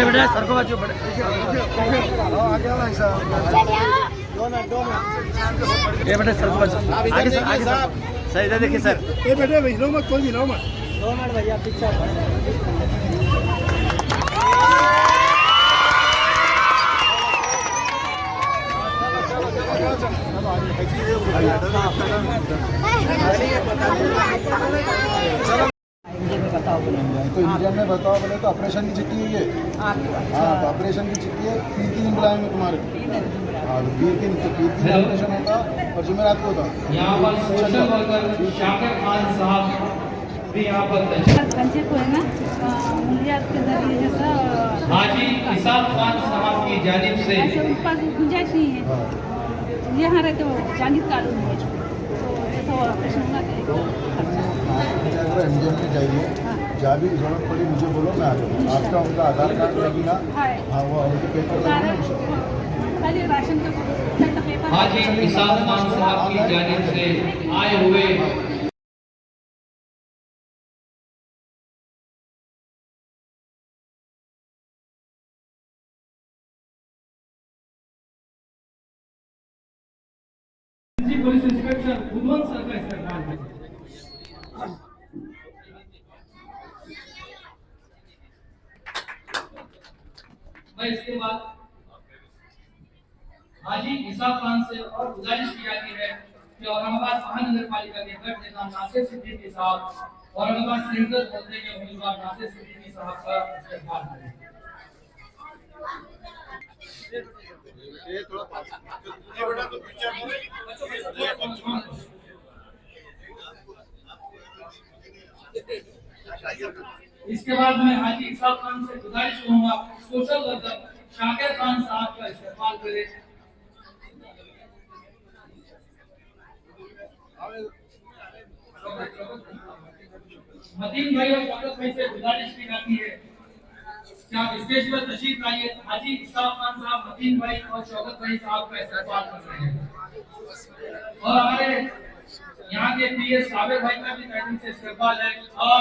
बेटा सर को बच्चों बड़े ये बेटे सर को बच्चों आगे सर इधर देखिए सर ये बेटे मिलो मत कोई मिलो मत 2 मिनट भैया पिक्चर तो इंडियन में बताओ बोले तो ऑपरेशन की चिट्ठी है ये। हाँ तो ऑपरेशन की चिट्ठी है 3 दिन बुलाएंगे तुम्हारे। हाँ तो 3 दिन ऑपरेशन होगा और जुमेरात को होगा। यहाँ पर सोशल वर्कर शाकिर खान साहब भी यहाँ पर बच्चे को है ना मुहैयात के जरिए जैसा हाजी इसाक खान साहब की जानिब से ऊपर गुंजाइश नहीं है यहाँ रहते वो जानिब कानून है तो ऐसा ऑपरेशन होना चाहिए। इंडियन में चाहिए जहाँ भी जरूरत पड़ी मुझे बोलो मैं आ जाऊँ। आपका उनका आधार कार्ड लगी ना। हाँ वो उनके पेपर राशन का पेपर हाजी इसाक खान साहब की जानिब से आए हुए पुलिस इंस्पेक्टर बुधवंत सर का इस्तेमाल है। इसके बाद हाजी इसाक खान से और गुजारिश की जाती है कि औरंगाबाद महानगर पालिका के अध्यक्ष नेता नासिर सिद्दीकी साहब औरंगाबाद सेंट्रल हलके के उम्मीदवार नासिर सिद्दीकी साहब का इस्तेमाल करें। इसके बाद मैं हाजी इसाक खान से गुजारिश करूंगा सोशल वर्कर शाकिर खान साहब का इस्तेमाल करें। मतीन भाई और शौकत भाई से गुजारिश की जाती है कि आप स्टेज पर तशरीफ लाइए। हाजी इसाक खान साहब मतीन भाई और शौकत भाई साहब का इस्तेमाल कर रहे हैं और हमारे यहाँ के पीएस साबिर भाई का भी तहजीब से इस्तेमाल है और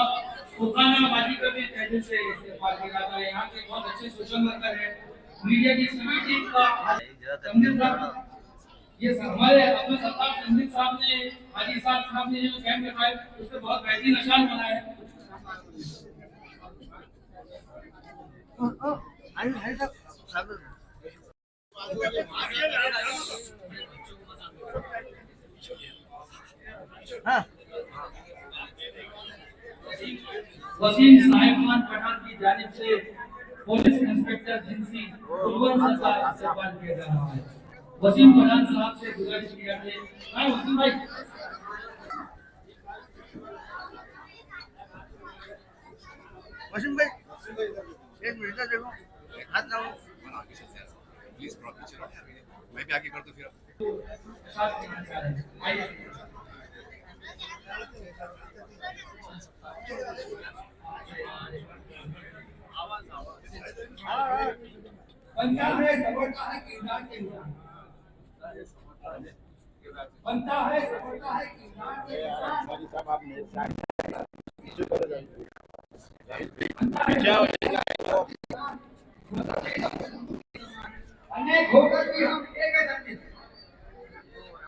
फुरकाना बाजी का भी तहजीब से इस्तेमाल किया जाता है। यहाँ के बहुत अच्छे सोशल वर्कर हैं। मीडिया की सभी टीम का तमजीद साहब ये हमारे अब्दुल सत्तार तमजीद साहब ने हाजी साहब ने जो कैंप लगाया उस पर बहुत बेहतरीन निशान बनाया है। वसीम साहिब खान पठान की जानिब से पुलिस इंस्पेक्टर जिनसी बुधवंत सर का इस्तेमाल किया जा रहा है। वसीम पठान साहब से गुजारिश की जाती है वसीम भाई एक मिनट देखो हाथ लाओ प्लीज मैं भी आगे कर दूं फिर बनता है सफलता है किरदार के इंसान बनता है सफलता है किरदार के इंसान साहब आपने अनेक होकर भी हम एक है समझे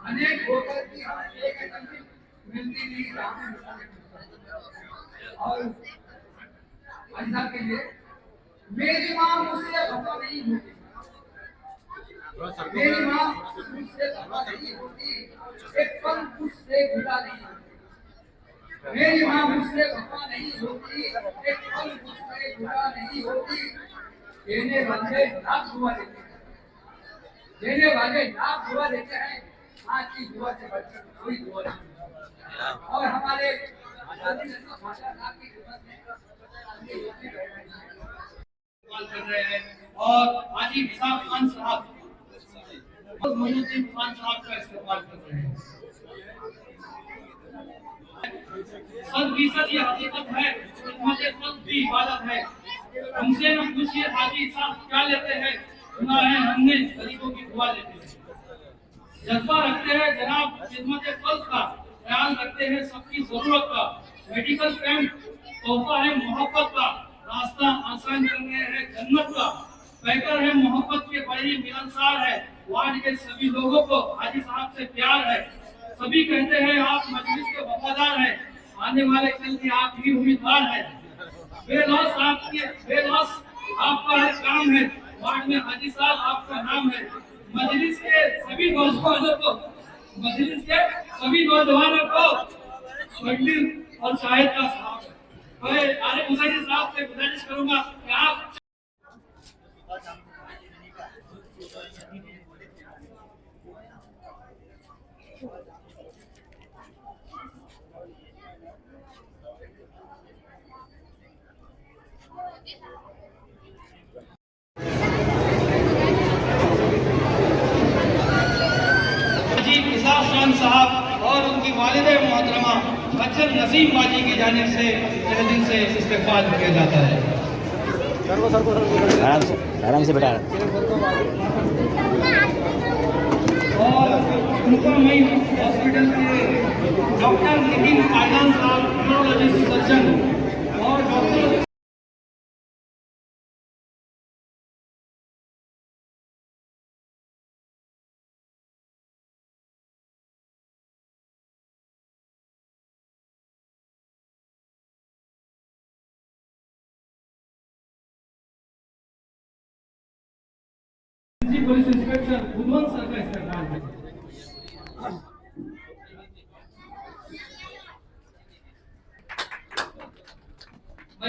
अनेक होकर भी हम एक है समझे मिलती नहीं राह और अल्लाह के लिए मेरी माँ मुझसे खफा नहीं होती मेरी माँ मुझसे खफा नहीं होती एक पल मुझसे भूला नहीं मेरी माँ मुझसे खफा नहीं होती एक पल मुझसे भूला नहीं होती देने वाले लाख दुआ देते हैं देने वाले लाख दुआ देते हैं माँ की दुआ से बढ़कर कोई दुआ नहीं और हमारे कर रहे हैं और हाजी इसाक खान साहब मोइनुद्दीन खान साहब का इस्तेमाल कर रहे हैं। 100% ये हकीकत है मुझे खुद भी इबादत है हमसे न पूछिए हाजी साहब क्या लेते हैं सुना है हमने गरीबों की दुआ लेते हैं जज्बा रखते हैं जनाब खिदमत फर्ज का ख्याल रखते हैं सबकी जरूरत का मेडिकल कैंप तोहफा है मोहब्बत का, रास्ता आसान कर रहे हैं जन्नत का, बेहतर है मोहब्बत के बड़ी मिलनसार है, वार्ड के सभी लोगों को हाजी साहब से प्यार है, सभी कहते हैं आप मजलिस के वफादार हैं, आने वाले कल की आप ही उम्मीदवार है, बेलौस आपका है काम है, वार्ड में हाजी साहब आपका नाम है, मजलिस के सभी नौजवानों को मंदिर और शाहिद का साथ है। मैं आरिफ हुसैनी साहब से गुजारिश करूंगा कि आप खान साहब और उनकी वालिद मोहतरमा बच्चन नसीम बाजी की जानिब से तहे दिल से इस्तेकबाल किया जाता है। आराम से बेटा। और मई हॉस्पिटल के डॉक्टर नितिन पायदान साहब न्यूरोलॉजिस्ट सर्जन और doctor police inspector Budhwant sir का इस्तेमाल करें।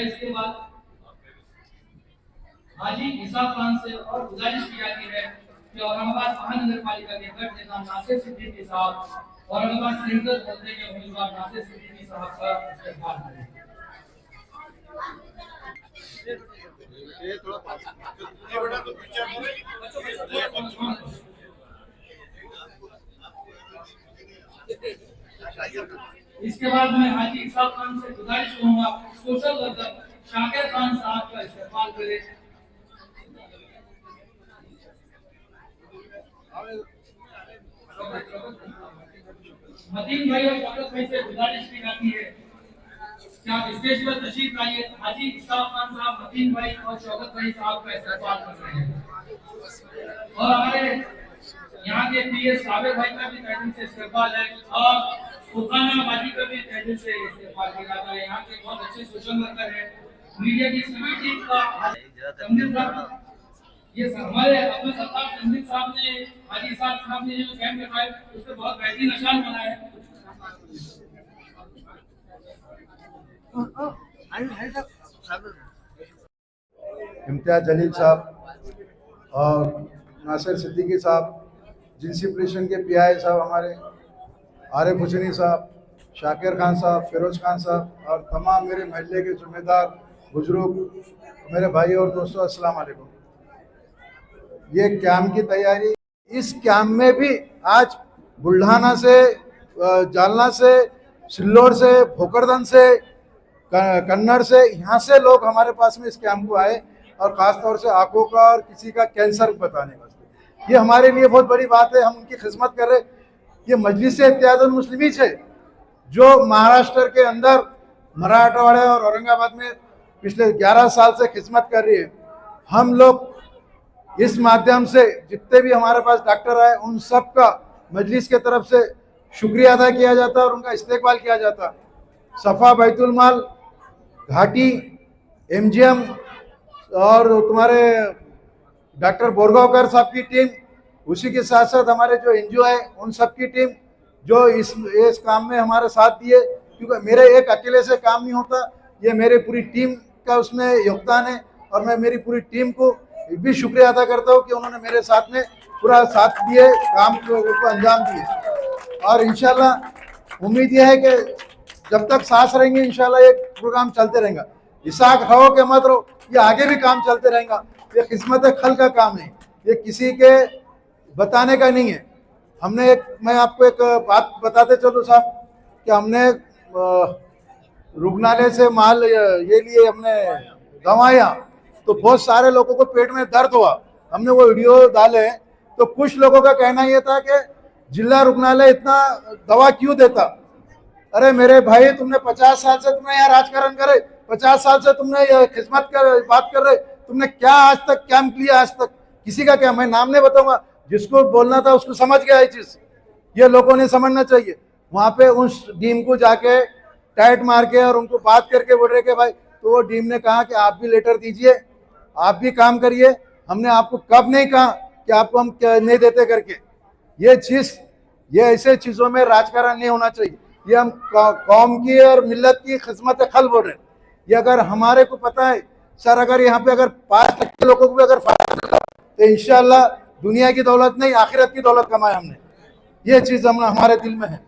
इसके बाद हाजी इसाक खान से और गुजारिश की जाती है कि औरंगाबाद महानगर पालिका के गढ़ नेता नासिर सिद्दीकी साहब औरंगाबाद सेंट्रल हलके के उम्मीदवार नासिर सिद्दीकी साहब का इस्तेमाल करें। इसके बाद मैं हाजी इसाक खान से गुजारिश करूंगा सोशल वर्कर शाकिर खान साहब का इस्तेमाल करें। मतीन भाई और शौकत भाई से गुजारिश की जाती है कि आप स्टेज पर तशरीफ लाइए। हाजी इसाक खान साहब, मतीन भाई और शौकत भाई साहब का इस्तेमाल कर रहे हैं और हमारे यहाँ के पीएस साबिर भाई का भी तहसील से इस्तेमाल है और फुरकाना बाजी का भी तहसील से इस्तेमाल किया जाता है। यहाँ के बहुत अच्छे सोशल वर्कर है। मीडिया की सभी टीम का संदीप साहब, ये हमारे अपने सरकार संदीप साहब ने हाजी साहब ने जो कैंप लगाए उससे बहुत बेहतरीन निशान बनाया है। इम्तियाज जलील साहब और नासिर सिद्दीकी साहब, जिनसी पुलिस के पीआई साहब हमारे, आरिफ हुसैनी साहब, शाकिर खान साहब, फिरोज खान साहब और तमाम मेरे महल्ले के जिम्मेदार बुजुर्ग, मेरे भाई और दोस्तों, अस्सलाम वालेकुम। ये कैंप की तैयारी, इस कैंप में भी आज बुल्ढाना से, जालना से, सिल्लोड से, भोकरदन से, कन्नड़ से, यहाँ से लोग हमारे पास में इस कैंप को आए और ख़ास तौर से आंखों का और किसी का कैंसर बताने वास्ते। ये हमारे लिए बहुत बड़ी बात है, हम उनकी खिदमत कर रहे। ये मजलिस इत्तेहादुल मुस्लिमीन है जो महाराष्ट्र के अंदर मराठवाड़ा और औरंगाबाद में पिछले 11 साल से खिदमत कर रही है। हम लोग इस माध्यम से जितने भी हमारे पास डॉक्टर आए उन सब का मजलिस के तरफ से शुक्रिया अदा किया जाता है और उनका इस्तेकबाल किया जाता। सफ़ा बैतुल माल, घाटी, एमजीएम और तुम्हारे डॉक्टर बोरगांवकर साहब की टीम, उसी के साथ साथ हमारे जो एनजीओ है उन सब की टीम जो इस काम में हमारे साथ दिए, क्योंकि मेरे एक अकेले से काम नहीं होता, ये मेरे पूरी टीम का उसमें योगदान है और मैं मेरी पूरी टीम को भी शुक्रिया अदा करता हूँ कि उन्होंने मेरे साथ में पूरा साथ दिए, काम को अंजाम दिए। और इंशाल्लाह उम्मीद यह है कि जब तक सांस रहेंगे इंशाल्लाह ये प्रोग्राम चलते रहेगा। इसाक रहो के मत रहो, ये आगे भी काम चलते रहेगा। ये खिदमत खल का काम है, ये किसी के बताने का नहीं है। मैं आपको एक बात बताते चलूँ साहब कि हमने रुग्णालय से माल ये लिए, हमने दवाइयाँ, तो बहुत सारे लोगों को पेट में दर्द हुआ, हमने वो वीडियो डाले। तो कुछ लोगों का कहना ये था कि जिला रुग्णालय इतना दवा क्यों देता। अरे मेरे भाई, तुमने 50 साल से तुमने यहाँ राजकारण करे, 50 साल से तुमने ये खिदमत कर बात कर रहे, तुमने क्या आज तक कैंप लिया? आज तक किसी का क्या, मैं नाम नहीं बताऊंगा, जिसको बोलना था उसको समझ गया ये चीज। ये लोगों ने समझना चाहिए। वहां पे उस टीम को जाके टाइट मार के और उनको बात करके बोल रहे कि भाई, तो वो टीम ने कहा कि आप भी लेटर दीजिए, आप भी काम करिए। हमने आपको कब नहीं कहा कि आपको हम नहीं देते करके। ये चीज, ये ऐसे चीजों में राजकारण नहीं होना चाहिए। ये हम कौम की और मिल्लत की खिदमत खल बोल रहे हैं। ये अगर हमारे को पता है सर, अगर यहाँ पे अगर 5% लोगों को भी अगर फायदा मिला तो इंशाल्लाह दुनिया की दौलत नहीं, आखिरत की दौलत कमाए हमने। ये चीज हमारे दिल में है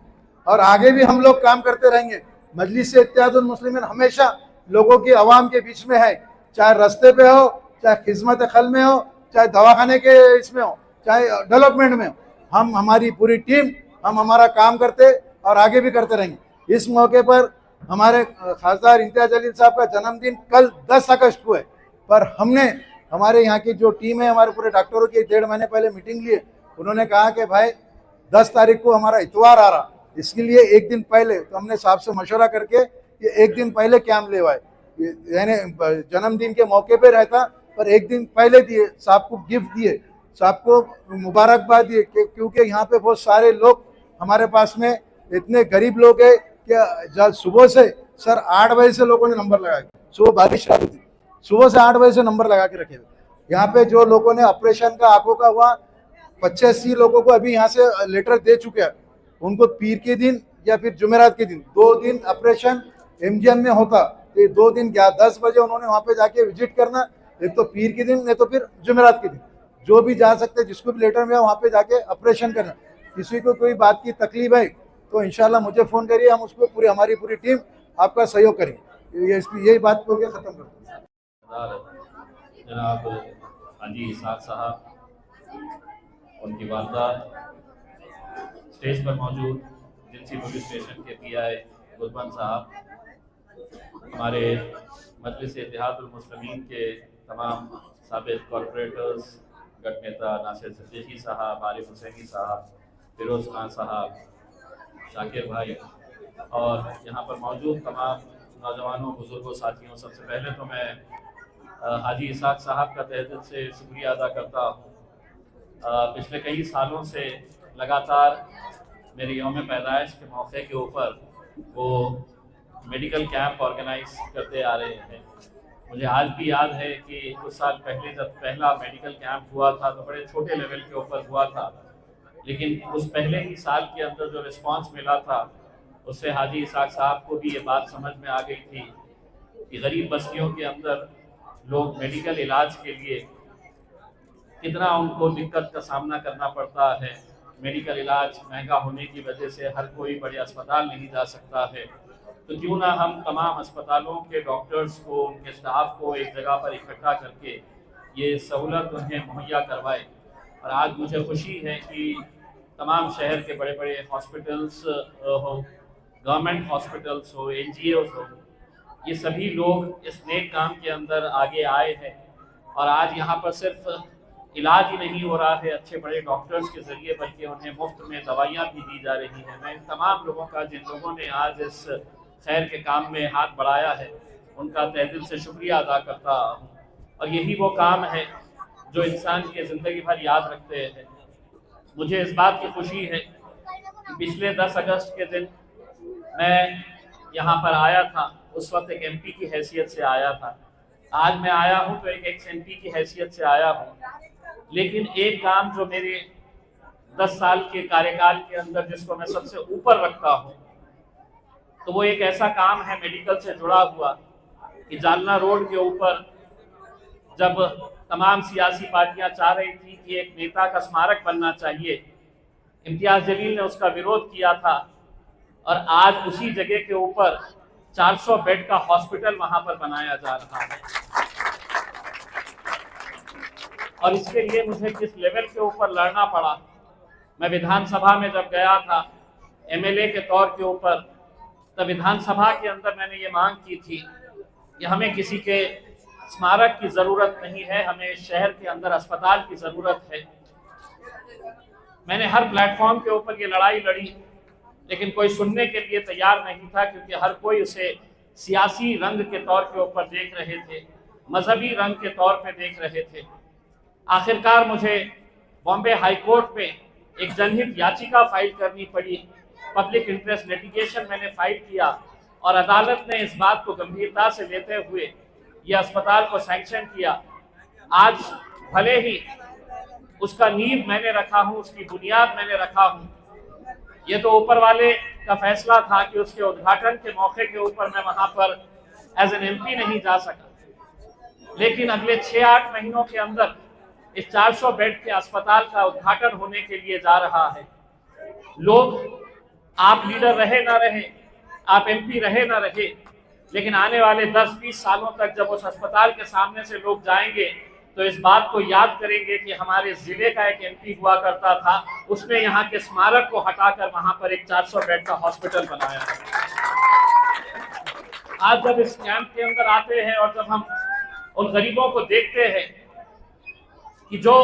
और आगे भी हम लोग काम करते रहेंगे। मजलिस इत्तेहादुल मुस्लिमीन हमेशा लोगों की, आवाम के बीच में है, चाहे रास्ते पे हो, चाहे खिदमत खल में हो, चाहे दवाखाने के इसमें हो, चाहे डेवलपमेंट में हो। हम, हमारी पूरी टीम, हम हमारा काम करते और आगे भी करते रहेंगे। इस मौके पर हमारे खासदार इम्तियाज जलील साहब का जन्मदिन कल 10 अगस्त को है, पर हमने, हमारे यहाँ की जो टीम है, हमारे पूरे डॉक्टरों की 1.5 महीने पहले मीटिंग लिए। उन्होंने कहा कि भाई 10 तारीख को हमारा इतवार आ रहा, इसके लिए एक दिन पहले, तो हमने साहब से मशवरा करके ये एक दिन पहले कैंप लेवाए। यानी जन्मदिन के मौके पे रहता, पर एक दिन पहले दिए, साहब को गिफ्ट दिए, साहब को मुबारकबाद दिए, क्योंकि यहाँ पे बहुत सारे लोग हमारे पास में, इतने गरीब लोग है कि सुबह से सर 8 बजे से लोगों ने नंबर लगाया। सुबह बारिश आ रही थी, सुबह से 8 बजे से नंबर लगा के रखे हुए। यहाँ पे जो लोगों ने ऑपरेशन का आंखों का हुआ, 85 लोगों को अभी यहाँ से लेटर दे चुके हैं। उनको पीर के दिन या फिर जुमेरात के दिन 2 दिन ऑपरेशन MGM में होता, तो 2 दिन 10 बजे उन्होंने वहाँ पे जाके विजिट करना, एक तो पीर के दिन, नहीं तो फिर जुमेरात के दिन, जो भी जा सकते, जिसको भी लेटर में वहाँ पे जाके ऑपरेशन करना। किसी को कोई बात की तकलीफ है तो इंशाल्लाह मुझे फ़ोन करिए, हम उसको पूरी, हमारी पूरी टीम आपका सहयोग करेंगे। यही बात बोल के ख़त्म करते हैं। जनाब हाजी इसाक साहब, उनकी वालदा, स्टेज पर मौजूद जिनसी पुलिस स्टेशन के PI गुलबन साहब, हमारे मजलिस इत्तेहादुल मुस्लिमीन के तमाम साबिक़ कॉर्पोरेटर्स, गट नेता नासिर सिद्दीकी साहब, आरिफ हुसैनी साहब, फिरोज़ खान साहब, शाकिर भाई और यहाँ पर मौजूद तमाम नौजवानों, बुजुर्गों, साथियों, सबसे पहले तो मैं हाजी इसाक साहब का तहे दिल से शुक्रिया अदा करता हूँ। पिछले कई सालों से लगातार मेरे यौम पैदाइश के मौके के ऊपर वो मेडिकल कैंप ऑर्गेनाइज करते आ रहे हैं। मुझे आज भी याद है कि कुछ साल पहले जब पहला मेडिकल कैंप हुआ था तो बड़े छोटे लेवल के ऊपर हुआ था, लेकिन उस पहले ही साल के अंदर जो रिस्पांस मिला था उससे हाजी इसाक साहब को भी ये बात समझ में आ गई थी कि गरीब बस्तियों के अंदर लोग मेडिकल इलाज के लिए कितना उनको दिक्कत का सामना करना पड़ता है। मेडिकल इलाज महंगा होने की वजह से हर कोई बड़े अस्पताल नहीं जा सकता है, तो क्यों ना हम तमाम अस्पतालों के डॉक्टर्स को, उनके स्टाफ को एक जगह पर इकट्ठा करके ये सहूलत उन्हें मुहैया करवाएं। और आज मुझे खुशी है कि तमाम शहर के बड़े बड़े हॉस्पिटल्स हो, गवर्नमेंट हॉस्पिटल्स हो, NGOs हो, ये सभी लोग इस नेक काम के अंदर आगे आए हैं। और आज यहाँ पर सिर्फ इलाज ही नहीं हो रहा है अच्छे बड़े डॉक्टर्स के ज़रिए, बल्कि उन्हें मुफ्त में दवाइयाँ भी दी जा रही हैं। मैं इन तमाम लोगों का, जिन लोगों ने आज इस खैर के काम में हाथ बढ़ाया है, उनका तहे दिल से शुक्रिया अदा करता हूँ। और यही वो काम है जो इंसान की ज़िंदगी भर याद रखते हैं। मुझे इस बात की खुशी है कि पिछले 10 अगस्त के दिन मैं यहाँ पर आया था, उस वक्त एक MP की हैसियत से आया था। आज मैं आया हूँ तो एक ex-MP की हैसियत से आया हूँ, लेकिन एक काम जो मेरे 10 साल के कार्यकाल के अंदर जिसको मैं सबसे ऊपर रखता हूँ, तो वो एक ऐसा काम है मेडिकल से जुड़ा हुआ कि जालना रोड के ऊपर जब तमाम सियासी पार्टियां चाह रही थी कि एक नेता का स्मारक बनना चाहिए, इम्तियाज जलील ने उसका विरोध किया था और आज उसी जगह के ऊपर 400 बेड का हॉस्पिटल वहां पर बनाया जा रहा है। और इसके लिए मुझे किस लेवल के ऊपर लड़ना पड़ा। मैं विधानसभा में जब गया था MLA के तौर के ऊपर, तब विधानसभा के अंदर मैंने ये मांग की थी कि हमें किसी के स्मारक की ज़रूरत नहीं है, हमें शहर के अंदर अस्पताल की ज़रूरत है। मैंने हर प्लेटफॉर्म के ऊपर ये लड़ाई लड़ी, लेकिन कोई सुनने के लिए तैयार नहीं था, क्योंकि हर कोई उसे सियासी रंग के तौर के ऊपर देख रहे थे, मजहबी रंग के तौर पे देख रहे थे। आखिरकार मुझे बॉम्बे हाई कोर्ट में एक जनहित याचिका फाइल करनी पड़ी। पब्लिक इंटरेस्ट लिटिगेशन मैंने फाइल किया और अदालत ने इस बात को गंभीरता से लेते हुए ये अस्पताल को सैंक्शन किया। आज भले ही उसका नींव मैंने रखा हूँ, उसकी बुनियाद मैंने रखा हूँ, ये तो ऊपर वाले का फैसला था कि उसके उद्घाटन के मौके के ऊपर मैं वहां पर एज एन एमपी नहीं जा सका, लेकिन अगले 6-8 महीनों के अंदर इस 400 बेड के अस्पताल का उद्घाटन होने के लिए जा रहा है। लोग, आप लीडर रहे ना रहे, आप एमपी रहे ना रहे, लेकिन आने वाले 10-20 सालों तक जब उस अस्पताल के सामने से लोग जाएंगे तो इस बात को याद करेंगे कि हमारे जिले का एक एमपी हुआ करता था, उसने यहाँ के स्मारक को हटाकर वहां पर एक 400 बेड का हॉस्पिटल बनाया। आज जब इस कैंप के अंदर आते हैं और जब हम उन गरीबों को देखते हैं कि जो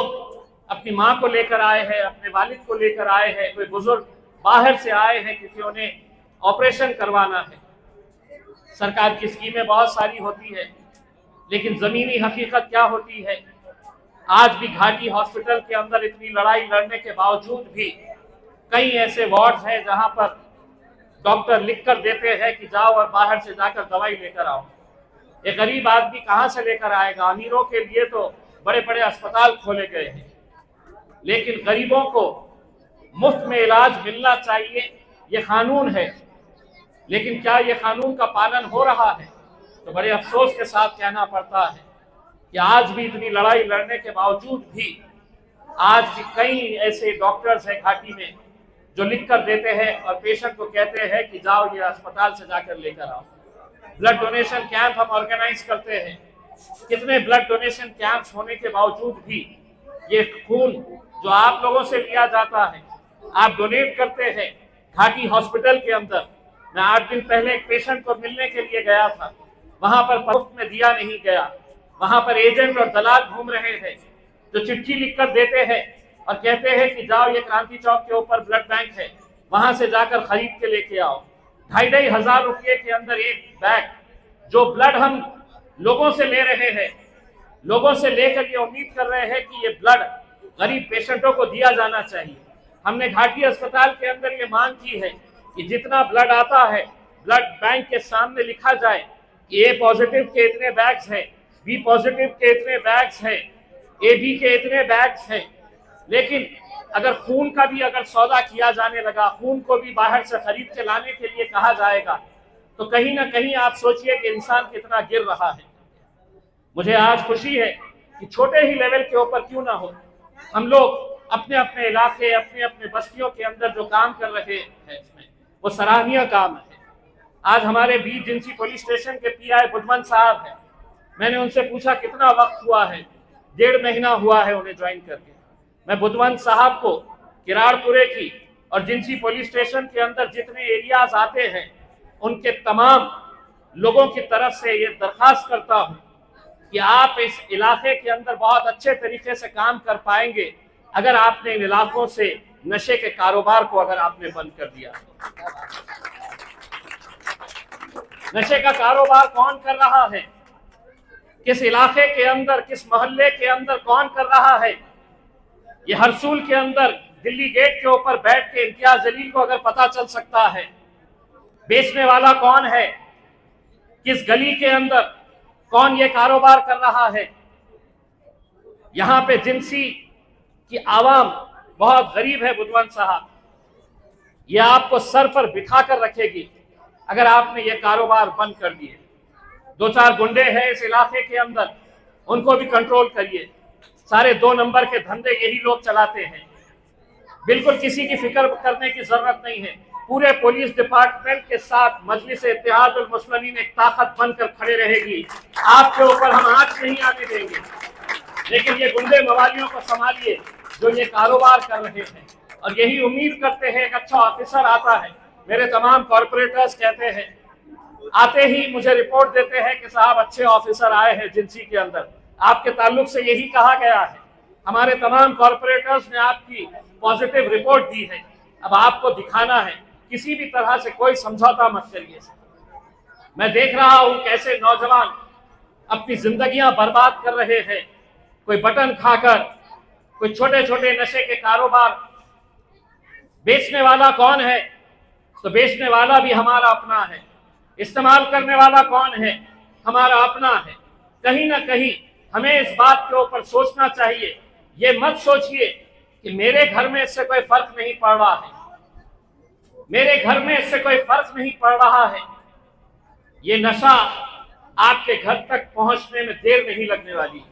अपनी माँ को लेकर आए हैं, अपने वालिद को लेकर आए हैं, कोई बुजुर्ग बाहर से आए हैं क्योंकि उन्हें ऑपरेशन करवाना है। सरकार की स्कीमें बहुत सारी होती है, लेकिन जमीनी हकीकत क्या होती है? आज भी घाटी हॉस्पिटल के अंदर इतनी लड़ाई लड़ने के बावजूद भी कई ऐसे वार्ड्स हैं जहां पर डॉक्टर लिख कर देते हैं कि जाओ और बाहर से जाकर दवाई लेकर आओ। ये गरीब आदमी कहां से लेकर आएगा? अमीरों के लिए तो बड़े बड़े अस्पताल खोले गए हैं, लेकिन गरीबों को मुफ्त में इलाज मिलना चाहिए, ये कानून है। लेकिन क्या ये कानून का पालन हो रहा है? तो बड़े अफसोस के साथ कहना पड़ता है कि आज भी इतनी लड़ाई लड़ने के बावजूद भी आज भी कई ऐसे डॉक्टर्स हैं घाटी में जो लिख कर देते हैं और पेशेंट को कहते हैं कि जाओ ये अस्पताल से जाकर लेकर आओ। ब्लड डोनेशन कैंप हम ऑर्गेनाइज करते हैं, कितने ब्लड डोनेशन कैंप्स होने के बावजूद भी ये खून जो आप लोगों से लिया जाता है, आप डोनेट करते हैं घाटी हॉस्पिटल के अंदर। मैं 8 दिन पहले एक पेशेंट को मिलने के लिए गया था, वहां पर मुफ्त में दिया नहीं गया, वहां पर एजेंट और दलाल घूम रहे थे जो चिट्ठी लिखकर देते हैं और कहते हैं कि जाओ ये क्रांति चौक के ऊपर ब्लड बैंक है, वहां से जाकर खरीद के लेके आओ। 2,500 रुपये के अंदर एक बैग, जो ब्लड हम लोगों से ले रहे हैं, लोगों से लेकर ये उम्मीद कर रहे हैं कि ये ब्लड गरीब पेशेंटों को दिया जाना चाहिए। हमने घाटी अस्पताल के अंदर ये मांग की है कि जितना ब्लड आता है ब्लड बैंक के सामने लिखा जाए कि ए पॉजिटिव के इतने बैग्स हैं, बी पॉजिटिव के इतने बैग्स हैं, ए बी के इतने बैग्स हैं। लेकिन अगर खून का भी अगर सौदा किया जाने लगा, खून को भी बाहर से खरीद के लाने के लिए कहा जाएगा, तो कहीं ना कहीं आप सोचिए कि इंसान कितना गिर रहा है। मुझे आज खुशी है कि छोटे ही लेवल के ऊपर क्यों ना हो, हम लोग अपने अपने इलाके, अपने अपने बस्तियों के अंदर जो काम कर रहे हैं इसमें वो सराहनीय काम है। आज हमारे बीच जिनसी पुलिस स्टेशन के पीआई बुद्धवंत साहब हैं, मैंने उनसे पूछा कितना वक्त हुआ है, 1.5 महीना हुआ है उन्हें ज्वाइन करके। मैं बुद्धवंत साहब को किराड़पुरे की और जिनसी पुलिस स्टेशन के अंदर जितने एरियाज आते हैं उनके तमाम लोगों की तरफ से ये दरखास्त करता हूँ कि आप इस इलाके के अंदर बहुत अच्छे तरीके से काम कर पाएंगे अगर आपने इन इलाकों से नशे के कारोबार को अगर आपने बंद कर दिया। नशे का कारोबार कौन कर रहा है, किस इलाके के अंदर, किस मोहल्ले के अंदर कौन कर रहा है? ये हरसूल के अंदर दिल्ली गेट के ऊपर बैठ के इम्तियाज जलील को अगर पता चल सकता है बेचने वाला कौन है, किस गली के अंदर कौन ये कारोबार कर रहा है। यहाँ पे जिनसी की आवाम बहुत गरीब है बुद्धवंत साहब, ये आपको सर पर बिठा कर रखेगी अगर आपने ये कारोबार बंद कर दिए। 2-4 गुंडे हैं इस इलाके के अंदर, उनको भी कंट्रोल करिए। सारे 2 नंबर के धंधे यही लोग चलाते हैं, बिल्कुल किसी की फिक्र करने की जरूरत नहीं है। पूरे पुलिस डिपार्टमेंट के साथ मजलिस इत्तेहादुल मुस्लिमीन एक ताकत बनकर खड़े रहेगी, आपके ऊपर हम आंच नहीं आने देंगे। लेकिन ये गुंडे मवालियों को संभालिए जो ये कारोबार कर रहे हैं, और यही उम्मीद करते हैं एक अच्छा ऑफिसर आता है। मेरे तमाम कॉर्पोरेटर्स कहते हैं, आते ही मुझे रिपोर्ट देते हैं कि साहब अच्छे ऑफिसर आए हैं जिनसी के अंदर, आपके ताल्लुक से यही कहा गया है। हमारे तमाम कॉर्पोरेटर्स ने आपकी पॉजिटिव रिपोर्ट दी है, अब आपको दिखाना है, किसी भी तरह से कोई समझौता मत करिए। मैं देख रहा हूं कैसे नौजवान अपनी जिंदगियां बर्बाद कर रहे हैं। कोई बटन खाकर, कोई छोटे छोटे नशे के कारोबार। बेचने वाला कौन है? तो बेचने वाला भी हमारा अपना है। इस्तेमाल करने वाला कौन है? हमारा अपना है। कहीं ना कहीं हमें इस बात के ऊपर सोचना चाहिए। ये मत सोचिए कि मेरे घर में इससे कोई फर्क नहीं पड़ रहा है, मेरे घर में इससे कोई फर्क नहीं पड़ रहा है। ये नशा आपके घर तक पहुंचने में देर नहीं लगने वाली है।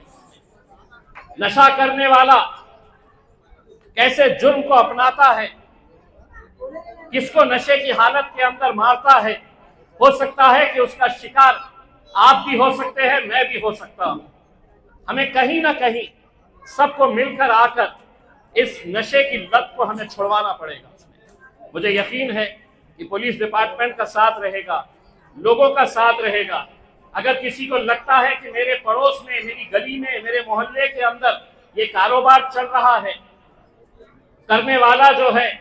नशा करने वाला कैसे जुर्म को अपनाता है, किसको नशे की हालत के अंदर मारता है। हो सकता है कि उसका शिकार आप भी हो सकते हैं, मैं भी हो सकता हूं। हमें कहीं ना कहीं सबको मिलकर आकर इस नशे की लत को हमें छुड़वाना पड़ेगा। मुझे यकीन है कि पुलिस डिपार्टमेंट का साथ रहेगा, लोगों का साथ रहेगा। अगर किसी को लगता है कि मेरे पड़ोस में, मेरी गली में, मेरे मोहल्ले के अंदर ये कारोबार चल रहा है, करने वाला जो है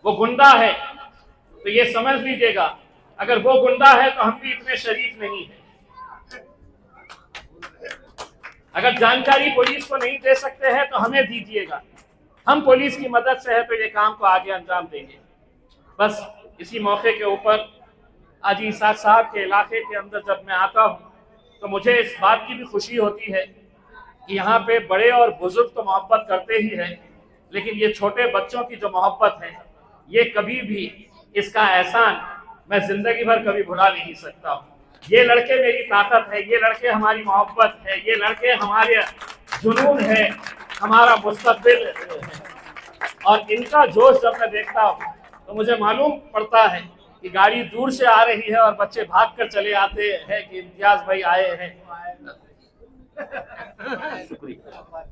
वो गुंडा है, तो ये समझ लीजिएगा अगर वो गुंडा है तो हम भी इतने शरीफ नहीं हैं। अगर जानकारी पुलिस को नहीं दे सकते हैं तो हमें दीजिएगा, हम पुलिस की मदद से है तो ये काम को आगे अंजाम देंगे। बस इसी मौके के ऊपर आज इसाक साहब के इलाके के अंदर जब मैं आता हूँ तो मुझे इस बात की भी खुशी होती है कि यहाँ पे बड़े और बुजुर्ग तो मोहब्बत करते ही हैं, लेकिन ये छोटे बच्चों की जो मोहब्बत है, ये कभी भी इसका एहसान मैं जिंदगी भर कभी भुला नहीं सकता हूँ। ये लड़के मेरी ताकत है, ये लड़के हमारी मोहब्बत है, ये लड़के हमारे जुनून है, हमारा मुस्तकबिल है। और इनका जोश जब मैं देखता हूँ तो मुझे मालूम पड़ता है कि गाड़ी दूर से आ रही है और बच्चे भाग कर चले आते हैं कि इम्तियाज भाई आए हैं। शुक्रिया,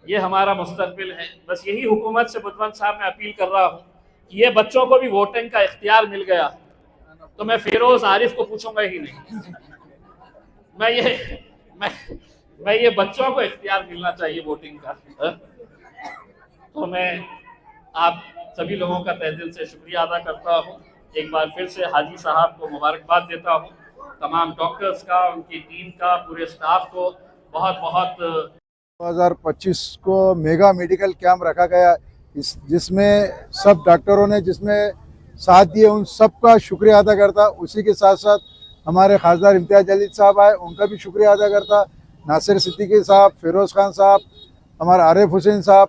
ये हमारा मुस्तकबिल है। बस यही हुकूमत से बुधवन साहब मैं अपील कर रहा हूँ कि ये बच्चों को भी वोटिंग का इख्तियार मिल गया तो मैं फिरोज आरिफ को पूछूंगा ही नहीं। मैं ये बच्चों को इख्तियार मिलना चाहिए वोटिंग का। तो मैं आप सभी लोगों का तहे दिल से शुक्रिया अदा करता हूँ। एक बार फिर से हाजी साहब को मुबारकबाद देता हूँ, तमाम डॉक्टर्स का, उनकी टीम का, पूरे स्टाफ को बहुत बहुत। 2025 को मेगा मेडिकल कैंप रखा गया, जिसमें सब डॉक्टरों ने जिसमें साथ दिए उन सब का शुक्रिया अदा करता। उसी के साथ साथ हमारे खासदार इम्तियाज जलील साहब आए, उनका भी शुक्रिया अदा करता। नासिर सिद्दीकी साहब, फिरोज़ खान साहब, हमारे आरिफ हुसैन साहब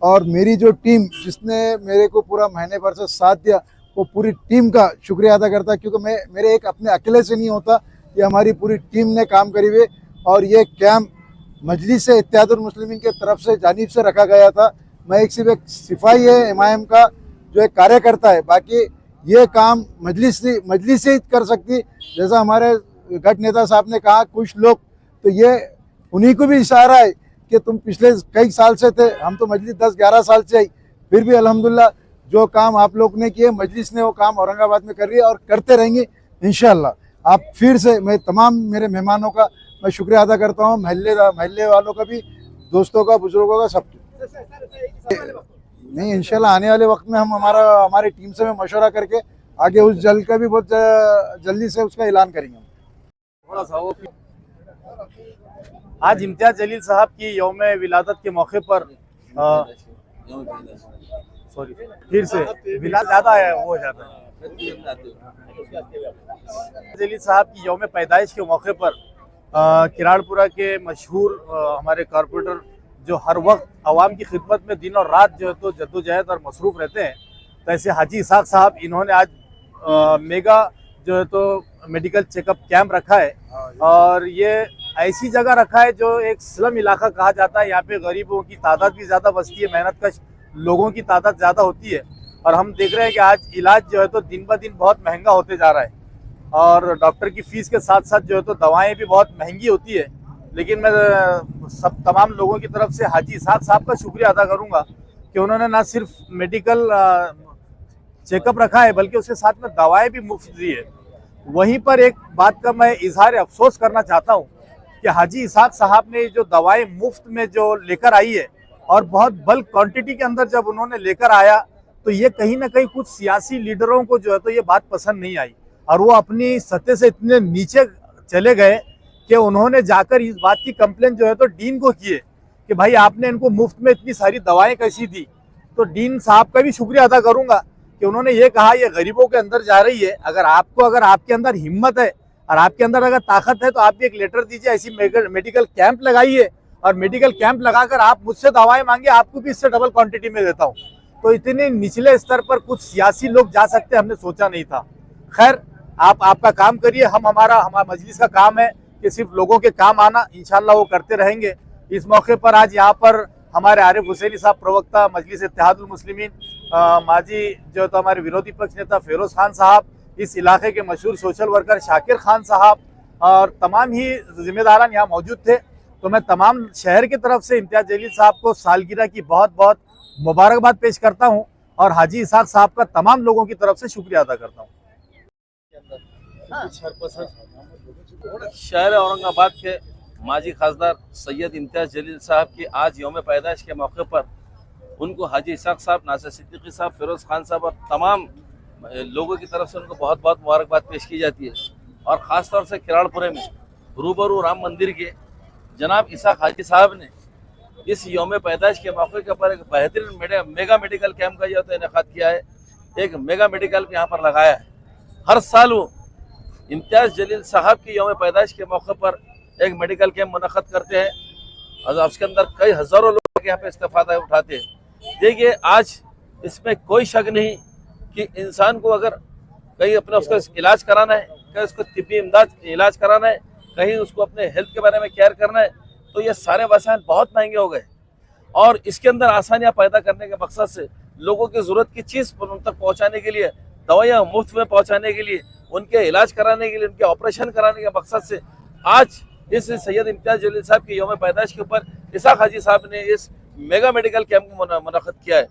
और मेरी जो टीम जिसने मेरे को पूरा महीने भर से साथ दिया, वो पूरी टीम का शुक्रिया अदा करता। क्योंकि मेरे एक अपने अकेले से नहीं होता, ये हमारी पूरी टीम ने काम करी हुए। और ये कैंप मजलिस इत्तेहादुल मुस्लिमीन के तरफ से जानिब से रखा गया था। मैं सिर्फ एक सिपाही है एमआईएम का, जो एक कार्यकर्ता है, बाकी ये काम मजलिस से ही कर सकती। जैसा हमारे गठ नेता साहब ने कहा, कुछ लोग तो ये उन्हीं को भी इशारा है कि तुम पिछले कई साल से थे, हम तो मजलिस 10-11 साल से आई, फिर भी अल्हम्दुलिल्लाह जो काम आप लोग ने किए मजलिस ने वो काम औरंगाबाद में कर रही है और करते रहेंगे इंशाअल्लाह। आप फिर से मैं तमाम मेरे मेहमानों का मैं शुक्रिया अदा करता हूँ, महल्ले वालों का भी, दोस्तों का, बुजुर्गों का, सबके। नहीं, इंशाल्लाह आने वाले वक्त में हम हमारी टीम से मैं मशवरा करके आगे उस जल का भी बहुत जल्दी से उसका ऐलान करेंगे। आज इम्तियाज जलील साहब की यौम विलादत के मौके पर फिर से विलाद ज़्यादा है, वो ज़्यादा जलील साहब की यौम पैदाइश के मौके पर किराड़पुरा के मशहूर हमारे कॉरपोरेटर जो हर वक्त आवाम की खिदमत में दिन और रात जो है तो जद्दोजहद और मसरूफ़ रहते हैं, तो ऐसे हाजी इसाक साहब इन्होंने आज मेगा जो है तो मेडिकल चेकअप कैंप रखा है। और ये ऐसी जगह रखा है जो एक स्लम इलाका कहा जाता है। यहाँ पे गरीबों की तादाद भी ज़्यादा बसती है, मेहनत कश लोगों की तादाद ज़्यादा होती है। और हम देख रहे हैं कि आज इलाज जो है तो दिन ब दिन बहुत महंगा होते जा रहा है और डॉक्टर की फ़ीस के साथ साथ जो है तो दवाएँ भी बहुत महंगी होती है। लेकिन मैं तमाम लोगों की तरफ से हाजी इसाक साहब का शुक्रिया अदा करूँगा कि उन्होंने ना सिर्फ मेडिकल चेकअप रखा है बल्कि उसके साथ में दवाएँ भी मुफ्त दी है। वहीं पर एक बात का मैं इजहार अफसोस करना चाहता हूँ कि हाजी इसाक साहब ने जो दवाएं मुफ्त में जो लेकर आई है और बहुत बल्क क्वांटिटी के अंदर जब उन्होंने लेकर आया, तो ये कहीं ना कहीं कुछ सियासी लीडरों को जो है तो ये बात पसंद नहीं आई। और वो अपनी सत्य से इतने नीचे चले गए कि उन्होंने जाकर इस बात की कंप्लेन जो है तो डीन को किए कि भाई आपने इनको मुफ्त में इतनी सारी दवाएं कैसी दी। तो डीन साहब का भी शुक्रिया अदा करूंगा कि उन्होंने ये कहा ये गरीबों के अंदर जा रही है, अगर आपके अंदर हिम्मत है और आपके अंदर अगर ताकत है तो आप भी एक लेटर दीजिए, ऐसी मेडिकल कैंप लगाइए और मेडिकल कैंप लगाकर आप मुझसे दवाएं मांगे, आपको भी इससे डबल क्वांटिटी में देता हूँ। तो इतने निचले स्तर पर कुछ सियासी लोग जा सकते हमने सोचा नहीं था। खैर आप आपका काम करिए, हमारा मजलिस का काम है कि सिर्फ लोगों के काम आना, इंशाल्लाह वो करते रहेंगे। इस मौके पर आज यहाँ पर हमारे आरिफ हुसैनी साहब प्रवक्ता मजलिस इत्तेहादुल मुस्लिमीन, माजी जो तो हमारे विरोधी पक्ष नेता फिरोज खान साहब, इस इलाके के मशहूर सोशल वर्कर शाकिर खान साहब और तमाम ही जिम्मेदारान यहाँ मौजूद थे। तो मैं तमाम शहर की तरफ से इम्तियाज जलील साहब को सालगिरह की बहुत बहुत मुबारकबाद पेश करता हूँ और हाजी इसाक साहब का तमाम लोगों की तरफ से शुक्रिया अदा करता हूँ। शहर औरंगाबाद के माजी खासदार सैयद इम्तियाज जलील साहब की आज यौम पैदाइश के मौके पर उनको हाजी इसाक साहब, नासिर सिद्दीकी साहब, फिरोज खान साहब और तमाम लोगों की तरफ से उनको बहुत बहुत मुबारकबाद पेश की जाती है। और ख़ास तौर से किराड़पुरे में रूबरू राम मंदिर के जनाब इसाक हाजी साहब ने इस यौम पैदाइश के मौके के पर एक बेहतरीन मेगा मेडिकल कैंप का यह तो इनेकाद किया है, एक मेगा मेडिकल यहाँ पर लगाया है। हर साल वो इम्तियाज जलील साहब की यौम पैदाइश के मौके पर एक मेडिकल कैंप मुनक़द करते हैं और उसके अंदर कई हज़ारों लोग यहाँ पे इस्तेफादा उठाते हैं। देखिए आज इसमें कोई शक नहीं कि इंसान को अगर कहीं अपना उसका इलाज कराना है, कहीं उसको तिब्बी इमदाद इलाज कराना है, कहीं उसको अपने हेल्थ के बारे में केयर करना है, तो ये सारे वसाइल बहुत महंगे हो गए। और इसके अंदर आसानियाँ पैदा करने के मकसद से लोगों की ज़रूरत की चीज़ उन तक पहुँचाने के लिए, दवाइयाँ मुफ्त में पहुँचाने के लिए, उनके इलाज कराने के लिए, उनके ऑपरेशन कराने के मकसद से आज इस सैयद इम्तियाज जलील साहब की यौम पैदाइश के ऊपर इसाक हाजी साहब ने इस मेगा मेडिकल कैंप को मुनक़द किया है।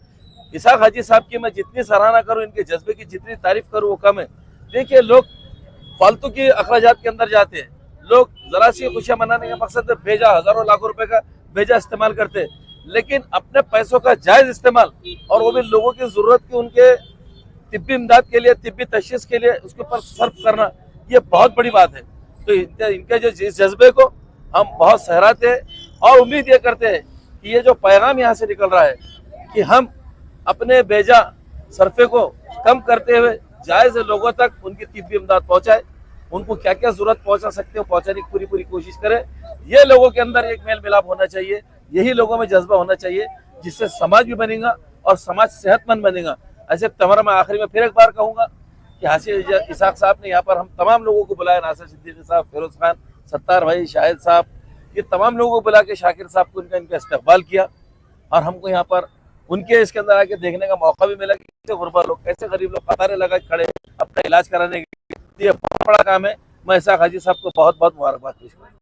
इसाक हाजी साहब की मैं जितनी सराहना करूं, इनके जज्बे की जितनी तारीफ करूं वो कम है। देखिए लोग फालतू की अखराजात के अंदर जाते हैं, लोग जरा सी खुशियां मनाने के मकसद से भेजा हज़ारों लाखों रुपए का भेजा इस्तेमाल करते हैं, लेकिन अपने पैसों का जायज़ इस्तेमाल और वो भी लोगों की ज़रूरत की उनके तिब्बी इमदाद के लिए, तिब्बी तशख़ीस के लिए उसके ऊपर सर्फ करना, ये बहुत बड़ी बात है। तो इनके जो इस जज्बे को हम बहुत सहराते हैं और उम्मीद ये करते हैं कि ये जो पैगाम यहाँ से निकल रहा है कि हम अपने बेजा सरफे को कम करते हुए जायज़ लोगों तक उनकी तिब्बी इमदाद पहुँचाए, उनको क्या क्या ज़रूरत पहुँचा सकते हो पहुँचाने की पूरी कोशिश करें। ये लोगों के अंदर एक मेल मिलाप होना चाहिए, यही लोगों में जज्बा होना चाहिए, जिससे समाज भी बनेगा और समाज सेहतमंद बनेगा। ऐसे तमाम मैं आखिरी में फिर एक बार कहूँगा कि हाजी इसाक साहब ने यहाँ पर हम तमाम लोगों को बुलाया, नासिर सिद्दीकी साहब, फिरोज खान, सत्तार भाई, शाहिद साहब, ये तमाम लोगों को बुला के शाकिर साहब को इनका इस्तकबाल किया और हमको यहाँ पर उनके इसके अंदर आके देखने का मौका भी मिला कि कैसे गुरबा लोग, कैसे गरीब लोग कतारें लगा खड़े अपना इलाज कराने के लिए। ये बहुत बड़ा काम है। मैं इसाक हाजी साहब को बहुत बहुत मुबारकबाद पेश करूँ।